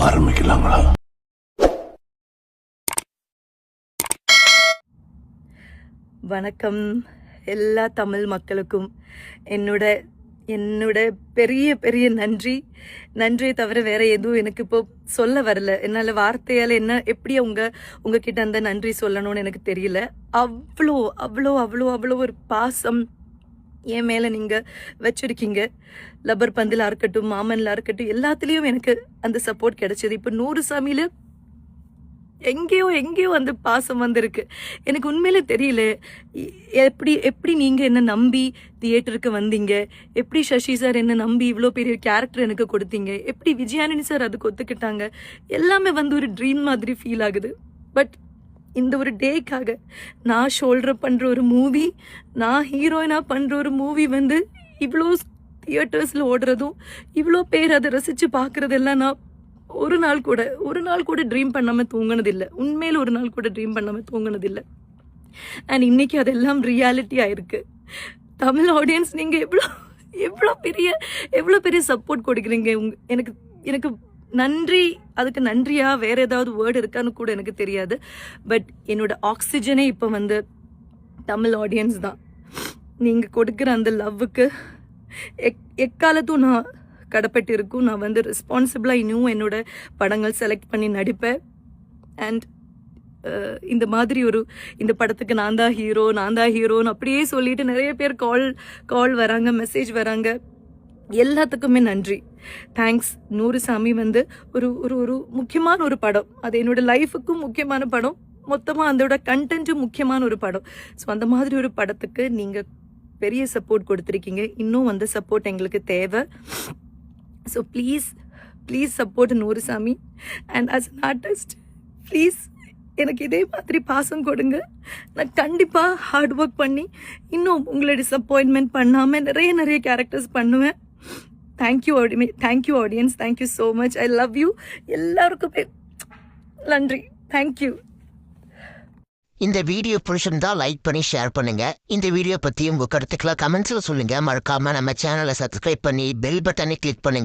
ஆரம்பிக்கலாங்களா? வணக்கம் எல்லா தமிழ் மக்களுக்கும் என்னோட என்னோட பெரிய பெரிய நன்றியை தவிர வேற எதுவும் எனக்கு இப்போ சொல்ல வரல. என்னால் வார்த்தையால் என்ன எப்படி உங்ககிட்ட அந்த நன்றி சொல்லணும்னு எனக்கு தெரியல. அவ்வளோ அவ்வளோ அவ்வளோ அவ்வளோ ஒரு பாசம் என் மேலே நீங்கள் வச்சுருக்கீங்க. லப்பர் பந்தில் இருக்கட்டும், மாமனில் இருக்கட்டும், எல்லாத்துலேயும் எனக்கு அந்த சப்போர்ட் கிடைச்சது. இப்போ 100 சாமியில் எங்கேயோ அந்த பாசம் வந்திருக்கு. எனக்கு உண்மையிலே தெரியல எப்படி நீங்கள் என்ன நம்பி தியேட்டருக்கு வந்தீங்க, எப்படி சசி சார் என்ன நம்பி இவ்வளோ பெரிய கேரக்டர் எனக்கு கொடுத்தீங்க, எப்படி விஜயானி சார் அதுக்கு ஒத்துக்கிட்டாங்க. எல்லாமே வந்து ஒரு ட்ரீம் மாதிரி ஃபீல் ஆகுது. பட் இந்த ஒரு டேக்காக நான் ஷோல்டர் பண்ணுற ஒரு மூவி, நான் ஹீரோயினாக பண்ணுற ஒரு மூவி வந்து இவ்வளோ தியேட்டர்ஸில் ஓடுறதும் இவ்வளோ பேர் அதை ரசித்து பார்க்குறதெல்லாம் நான் ஒரு நாள் கூட ட்ரீம் பண்ணாமல் தூங்கினதில்லை. உண்மையில் ஒரு நாள் கூட ட்ரீம் பண்ணாமல் தூங்கினதில்லை. அண்ட் இன்னைக்கு அதெல்லாம் ரியாலிட்டி ஆயிருக்கு. தமிழ் ஆடியன்ஸ் நீங்கள் எவ்வளோ பெரிய சப்போர்ட் கொடுக்குறீங்க. எனக்கு நன்றி, அதுக்கு நன்றியா வேற ஏதாவது வேர்டு இருக்கான்னு கூட எனக்கு தெரியாது. பட் என்னோட ஆக்சிஜனே இப்போ வந்து தமிழ் ஆடியன்ஸ் தான். நீங்கள் கொடுக்குற அந்த லவ்வுக்கு எக்காலத்தும் நான் கடப்பட்டு இருக்கும். நான் வந்து ரெஸ்பான்சிபிளாக இன்னும் என்னோட படங்கள் செலக்ட் பண்ணி நடிப்பேன். அண்ட் இந்த மாதிரி இந்த படத்துக்கு நான் தான் ஹீரோன்னு அப்படியே சொல்லிட்டு நிறைய பேர் கால் வராங்க, மெசேஜ் வராங்க. எல்லாத்துக்குமே நன்றி, தேங்க்ஸ். 100 சாமி வந்து ஒரு முக்கியமான ஒரு படம். அது என்னோட லைஃபுக்கும் முக்கியமான படம், மொத்தமாக அதோட கண்டென்ட்டும் முக்கியமான ஒரு படம். ஸோ அந்த மாதிரி ஒரு படத்துக்கு நீங்கள் பெரிய சப்போர்ட் கொடுத்துருக்கீங்க. இன்னும் அந்த சப்போர்ட் எங்களுக்கு தேவை. ஸோ ப்ளீஸ் சப்போர்ட் 100 சாமி. And as an artist please எனக்கு இதே மாதிரி பாசம் கொடுங்க. நான் கண்டிப்பாக ஹார்ட் ஒர்க் பண்ணி இன்னும் உங்களை டிசப்பாயின்மெண்ட் பண்ணாமல் நிறைய கேரக்டர்ஸ் பண்ணுவேன். Thank you audience, thank you so much. I love you. எல்லாருக்குமே நன்றி. தேங்க்யூ. இந்த வீடியோ பிடிச்சிருந்தா லைக் பண்ணி ஷேர் பண்ணுங்க. இந்த வீடியோ பற்றி உங்கள் கருத்துக்களை கமெண்ட்ஸில் சொல்லுங்க. மறக்காம நம்ம சேனலை சப்ஸ்கிரைப் பண்ணி பெல் பட்டனை கிளிக் பண்ணுங்க.